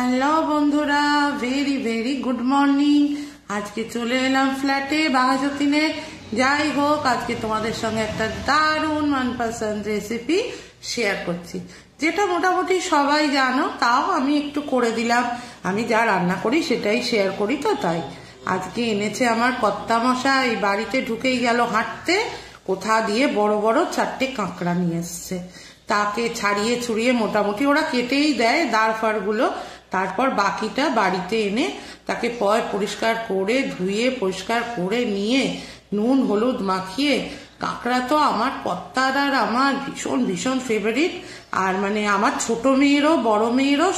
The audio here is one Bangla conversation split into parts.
হ্যালো বন্ধুরা, ভেরি ভেরি গুড মর্নিং। আজকে চলে এলাম ফ্ল্যাটে বাঘাযতীনে। যাই হোক, আজকে তোমাদের সঙ্গে একটা দারুণ মনপসন্দ রেসিপি শেয়ার করছি, যেটা মোটামুটি সবাই জানো, তাও আমি একটু করে দিলাম। আমি যা রান্না করি সেটাই শেয়ার করি, তো তাই আজকে এনেছে আমার কর্তামশাই। এই বাড়িতে ঢুকেই গেল হাঁটতে, কোথা দিয়ে বড় বড় 4টে কাঁকড়া নিয়ে এসছে। তাকে ছাড়িয়ে ছুড়িয়ে মোটামুটি ওরা কেটেই দেয় দাঁড় ফাড়গুলো, তারপর বাকিটা বাড়িতে এনে তাকে পরিষ্কার করে ধুয়ে পরিষ্কার করে নিয়ে নুন হলুদ মাখিয়ে, কাঁকড়া তো আমার কর্তার আর আমার ভীষণ ভীষণ ফেভারিট। আর মানে আমার ছোট মেয়েরও বড় মেয়েরও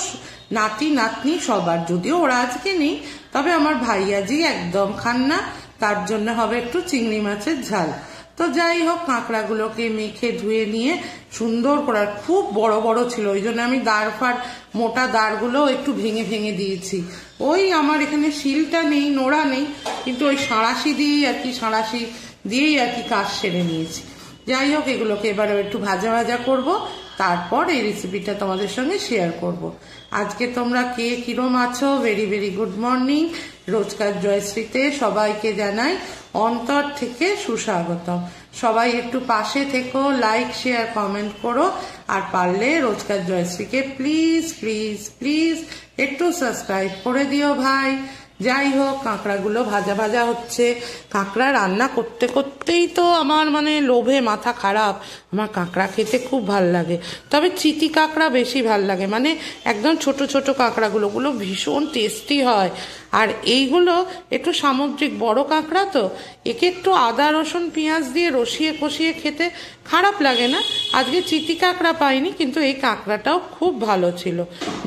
নাতি নাতনি সবার, যদিও ওরা আজকে নেই, তবে আমার ভাইয়াজি একদম খান না, তার জন্য হবে একটু চিংড়ি মাছের ঝাল। তো যাই হোক, কাঁকড়াগুলোকে মেখে ধুয়ে নিয়ে সুন্দর করে, খুব বড় বড় ছিল, ওই জন্য আমি দাঁড় ফাড় মোটা দাঁড়গুলো একটু ভেঙে ভেঙে দিয়েছি। ওই আমার এখানে শিলটা নেই, নোড়া নেই, কিন্তু ওই সাঁড়াশি দিয়েই আর কি, সাঁড়াশি দিয়েই আর কি কাজ সেরে নিয়েছি। যাই হোক, এগুলোকে এবারে একটু ভাজা ভাজা করব, তারপর এই রেসিপিটা তোমাদের সঙ্গে শেয়ার করব। আজকে তোমরা কে কিরম আছো? Very very good morning. রোজকার জয়শ্রীতে সবাইকে জানাই অন্তর থেকে সুস্বাগতম। সবাই একটু পাশে থেকো, লাইক শেয়ার কমেন্ট করো, আর পারলে রোজকার জয়শ্রীকে প্লিজ প্লিজ প্লিজ একটু সাবস্ক্রাইব করে দিও ভাই। যাই হোক, কাঁকড়াগুলো ভাজা ভাজা হচ্ছে। কাঁকড়া রান্না করতে করতেই তো আমার মানে লোভে মাথা খারাপ। আমার কাঁকড়া খেতে খুব ভাল লাগে, তবে চিটি কাঁকড়া বেশি ভাল লাগে, মানে একদম ছোট ছোট কাঁকড়াগুলো ভীষণ টেস্টি হয়। আর এইগুলো একটু সামুদ্রিক বড় কাঁকড়া, তো একে একটু আদা রসুন পেঁয়াজ দিয়ে রসিয়ে কষিয়ে খেতে খারাপ লাগে না। আজকে চিটি কাঁকড়া পাইনি, কিন্তু এই কাঁকড়াটাও খুব ভালো ছিল।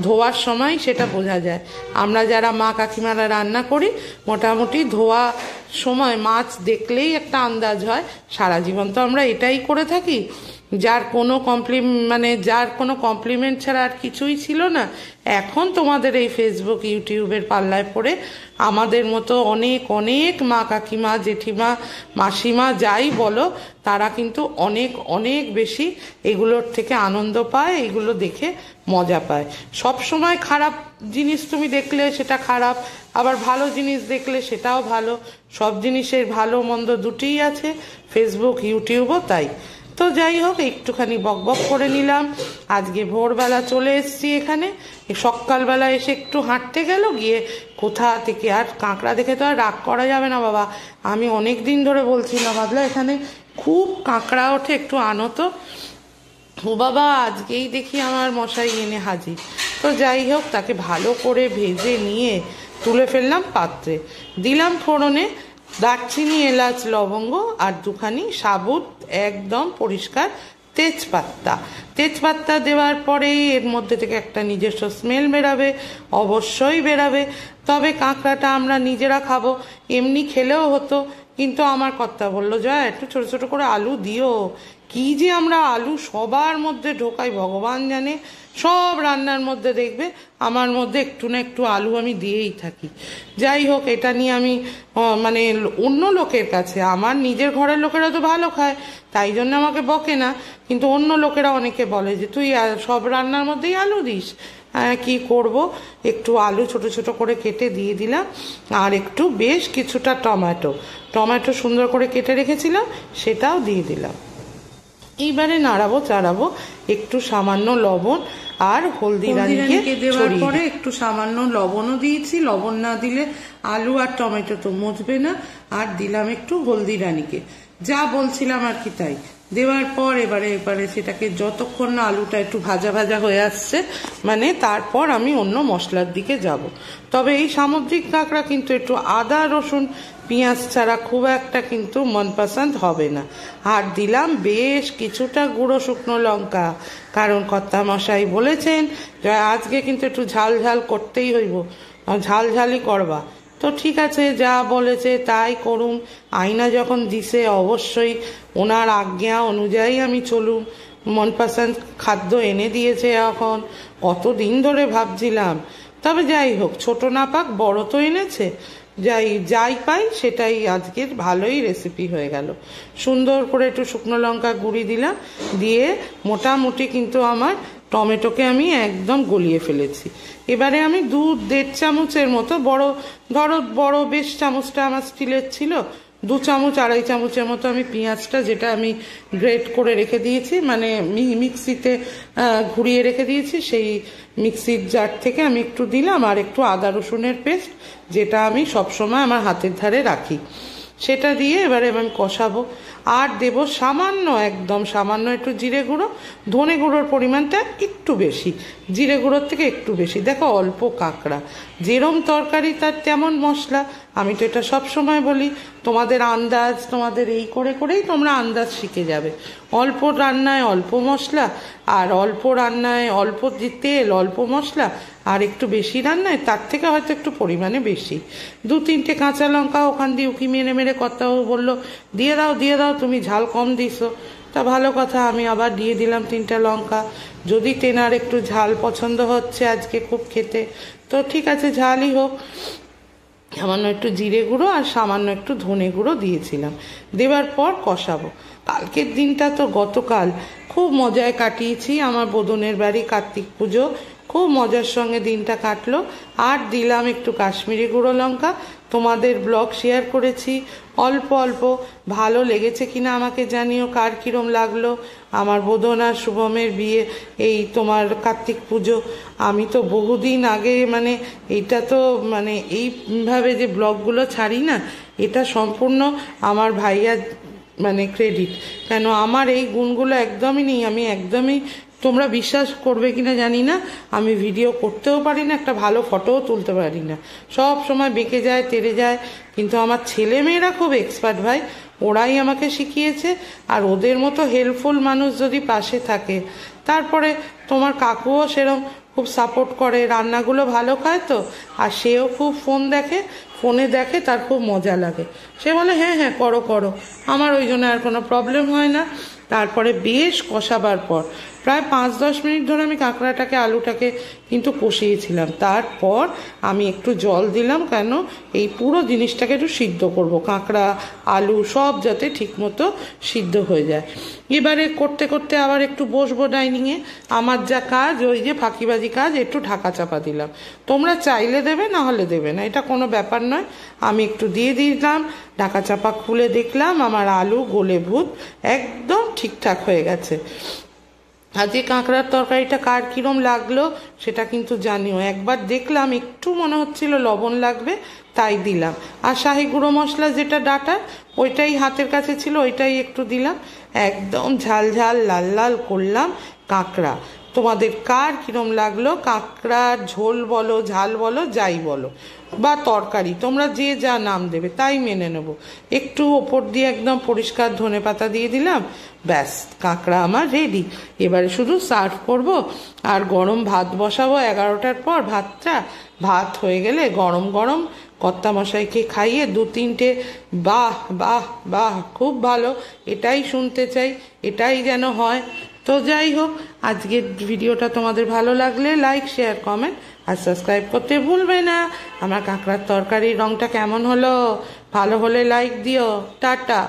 ধোয়ার সময় সেটা বোঝা যায়। আমরা যারা মা কাকিমারা রান্না করি, মোটামুটি ধোয়া সময় মাছ দেখলেই একটা আন্দাজ হয়। সারা জীবন তো আমরা এটাই করে থাকি। যার কোনো কমপ্লিমেন্ট ছাড়া আর কিছুই ছিল না। এখন তোমাদের এই ফেসবুক ইউটিউবের পাল্লায় পড়ে আমাদের মতো অনেক অনেক মা কাকিমা জেঠিমা মাসিমা যাই বলো, তারা কিন্তু অনেক অনেক বেশি এগুলোর থেকে আনন্দ পায়, এগুলো দেখে মজা পায়। সব সময় খারাপ জিনিস তুমি দেখলে সেটা খারাপ, আবার ভালো জিনিস দেখলে সেটাও ভালো। সব জিনিসের ভালো মন্দ দুটিই আছে, ফেসবুক ইউটিউবও তাই। তো যাই হোক, একটুখানি বকবক করে নিলাম। আজকে ভোরবেলা চলে এসেছি এখানে, সকালবেলা এসে একটু হাঁটতে গেল, গিয়ে কোথা থেকে আর কাঁকড়া দেখে তো আর রাগ করা যাবে না বাবা। আমি অনেক দিন ধরে বলছিলাম, ভাবলাম এখানে খুব কাঁকড়া ওঠে, একটু আনো তো। ও বাবা, আজকেই দেখি আমার মশাই এনে হাজির। তো যাই হোক, তাকে ভালো করে ভেজে নিয়ে তুলে ফেললাম পাত্রে, দিলাম ফোড়নে দারচিনি এলাচ লবঙ্গ আর দুখানি সাবুত একদম পরিষ্কার তেজপাতা দেওয়ার পরে এর মধ্যে থেকে একটা নিজস্ব স্মেল বেরাবে, অবশ্যই বেরাবে। তবে কাঁকড়াটা আমরা নিজেরা খাবো, এমনি খেলেও হতো, কিন্তু আমার কর্তা বললো, যা একটু ছোট ছোট করে আলু দিও। কি যে আমরা আলু সবার মধ্যে ঢোকাই ভগবান জানে। সব রান্নার মধ্যে দেখবে আমার মধ্যে একটু না একটু আলু আমি দিয়েই থাকি। যাই হোক, এটা নিয়ে আমি মানে অন্য লোকের কাছে, আমার নিজের ঘরের লোকেরা তো ভালো খায়, তাই জন্য আমাকে বকে না, কিন্তু অন্য লোকেরা অনেকে বলে যে তুই সব রান্নার মধ্যেই আলু দিস। কি করব, একটু আলু ছোট ছোট করে কেটে দিয়ে দিলাম, আর একটু বেশ কিছুটা টমেটো সুন্দর করে কেটে রেখেছিলাম, সেটাও দিয়ে দিলাম। এইবারে নাড়াবো চাড়াবো, একটু সামান্য লবণ আর হলদি রানীকে দেওয়ার পরে একটু সামান্য লবণও দিয়েছি। লবণ না দিলে আলু আর টমেটো তো মজবে না। আর দিলাম একটু হলদি রানীকে, যা বলছিলাম আর কি তাই দেওয়ার পর এবারে সেটাকে যতক্ষণ না আলুটা একটু ভাজা ভাজা হয়ে আসছে, মানে তারপর আমি অন্য মশলার দিকে যাব। তবে এই সামুদ্রিক কাঁকড়া কিন্তু একটু আদা রসুন পেঁয়াজ ছাড়া খুব একটা কিন্তু মনপসন্দ হবে না। আর দিলাম বেশ কিছুটা গুঁড়ো শুকনো লঙ্কা, কারণ কর্তামশাই বলেছেন যে আজকে কিন্তু একটু ঝাল ঝাল করতেই হইব, ঝালঝালি করবা। তো ঠিক আছে, যা বলেছে তাই করুম। আয়না যখন দিছে, অবশ্যই ওনার আজ্ঞা অনুযায়ী আমি চলুম। মনপসন্দ খাদ্য এনে দিয়েছে, এখন কতদিন ধরে ভাবছিলাম। তবে যাই হোক, ছোট না পাক বড় তো এনেছে, যাই পাই সেটাই আজকের ভালোই রেসিপি হয়ে গেল। সুন্দর করে একটু শুকনো লঙ্কা গুঁড়ি দিলাম, দিয়ে মোটামুটি কিন্তু আমার টমেটোকে আমি একদম গলিয়ে ফেলেছি। এবারে আমি 2-1.5 চামচের মতো, বড় বেশ চামচটা আমার স্টিলের ছিল, 2 চামচ 2.5 চামচের মতো আমি পেঁয়াজটা, যেটা আমি গ্রেট করে রেখে দিয়েছি, মানে মিক্সিতে ঘুরিয়ে রেখে দিয়েছি, সেই মিক্সির জার থেকে আমি একটু দিলাম। আর একটু আদা রসুনের পেস্ট, যেটা আমি সবসময় আমার হাতের ধারে রাখি, সেটা দিয়ে এবারে আমি কষাবো। আর দেব সামান্য, একদম সামান্য একটু জিরে গুঁড়ো। ধনে গুঁড়োর পরিমাণটা একটু বেশি, জিরে গুঁড়োর থেকে একটু বেশি। দেখো, অল্প কাঁকড়া, যেরম তরকারি তার তেমন মশলা। আমি তো এটা সব সময় বলি, তোমাদের আন্দাজ, তোমাদের এই করে করেই তোমরা আন্দাজ শিখে যাবে। অল্প রান্নায় অল্প মশলা, আর অল্প রান্নায় অল্প তেল, অল্প মশলা, আর একটু বেশি রান্নায় তার থেকে হয়তো একটু পরিমাণে বেশি। 2-3টে কাঁচা লঙ্কা ওখান দিয়ে উকি মেরে কর্তাও বললো দিয়ে দাও, তুমি ঝাল কম দিছো। তা ভালো কথা, আমি আবার দিয়ে দিলাম 3টা লঙ্কা। যদি তেনার একটু ঝাল পছন্দ হচ্ছে আজকে খুব খেতে, তো ঠিক আছে, ঝালই হোক। সামান্য একটু জিরে গুঁড়ো আর সামান্য একটু ধনে গুঁড়ো দিয়েছিলাম। দেবার পর কষাবো। কালকের দিনটা তো, গতকাল খুব মজায় কাটিয়েছি। আমার বোদনের বাড়ি কার্তিক পুজো, খুব মজার সঙ্গে দিনটা কাটলো। আর দিলাম একটু কাশ্মীরি গুঁড়ো লঙ্কা। তোমাদের ব্লগ শেয়ার করেছি অল্প অল্প, ভালো লেগেছে কিনা আমাকে জানিও, কার কিরম লাগলো। আমার বোদন আর শুভমের বিয়ে, এই তোমার কার্তিক পুজো, আমি তো বহুদিন আগে, মানে এইটা তো, মানে এইভাবে যে ব্লগগুলো ছাড়ি না, এটা সম্পূর্ণ আমার ভাইয়া, মানে ক্রেডিট। কেন, আমার এই গুণগুলো একদমই নেই। আমি একদমই, তোমরা বিশ্বাস করবে কিনা জানি না, আমি ভিডিও করতেও পারি না, একটা ভালো ফটোও তুলতে পারি না, সব সময় বেঁকে যায়, তেড়ে যায়। কিন্তু আমার ছেলে মেয়েরা খুব এক্সপার্ট ভাই, ওরাই আমাকে শিখিয়েছে। আর ওদের মতো হেল্পফুল মানুষ যদি পাশে থাকে, তারপরে তোমার কাকুও সেরকম খুব সাপোর্ট করে, রান্নাগুলো ভালো খায় তো। আর সেও খুব ফোনে দেখে, তার খুব মজা লাগে। সে বলে হ্যাঁ হ্যাঁ করো, আমার ওই জন্য আর কোনো প্রবলেম হয় না। তারপরে বেশ কষাবার পর প্রায় 5-10 মিনিট ধরে আমি কাঁকড়াটাকে, আলুটাকে কিন্তু কষিয়েছিলাম। তারপর আমি একটু জল দিলাম, কেন, এই পুরো জিনিসটাকে একটু সিদ্ধ করব, কাঁকড়া আলু সব যাতে ঠিকমতো সিদ্ধ হয়ে যায়। এবারে করতে করতে আবার একটু বসবো ডাইনিংয়ে। আমার যা কাজ, ওই যে ফাঁকিবাজি কাজ, একটু ঢাকা চাপা দিলাম। তোমরা চাইলে দেবে, না হলে দেবে না, এটা কোনো ব্যাপার নয়। আমি একটু দিয়ে দিলাম, ঢাকা চাপা খুলে দেখলাম আমার আলু গলে ভূত একদম ঠিকঠাক হয়ে গেছে। আজকে কাঁকড়ার তরকারিটা কার কিরম লাগলো সেটা কিন্তু জানিও। একবার দেখলাম একটু মনে হচ্ছিল লবণ লাগবে, তাই দিলাম। আর শাহি গুঁড়ো মশলা যেটা ডাটা, ওইটাই হাতের কাছে ছিল, ওইটাই একটু দিলাম। একদম ঝাল ঝাল লাল লাল করলাম কাঁকড়া। তোমাদের কার কিরম লাগলো? কাঁকড়ার ঝোল বলো, ঝাল বলো, যাই বলো, বা তরকারি, তোমরা যে যা নাম দেবে তাই মেনে নেব। একটু ওপর দিয়ে একদম পরিষ্কার ধনেপাতা দিয়ে দিলাম, ব্যাস, কাঁকড়া আমার রেডি। এবারে শুধু সার্ভ করব। আর গরম ভাত বসাবো 11টার পর। ভাত হয়ে গেলে গরম গরম কর্তামশাইকে খাইয়ে 2-3টে বাহ বাহ বাহ, খুব ভালো, এটাই শুনতে চাই, এটাই যেন হয়। তো যাই হোক, আজকের ভিডিওটা তোমাদের ভালো লাগলে লাইক, শেয়ার, কমেন্ট আর সাবস্ক্রাইব করতে ভুলবে না। আমার কাঁকড়ার তরকারির রংটা কেমন হলো? ভালো হলে লাইক দিও। টাটা।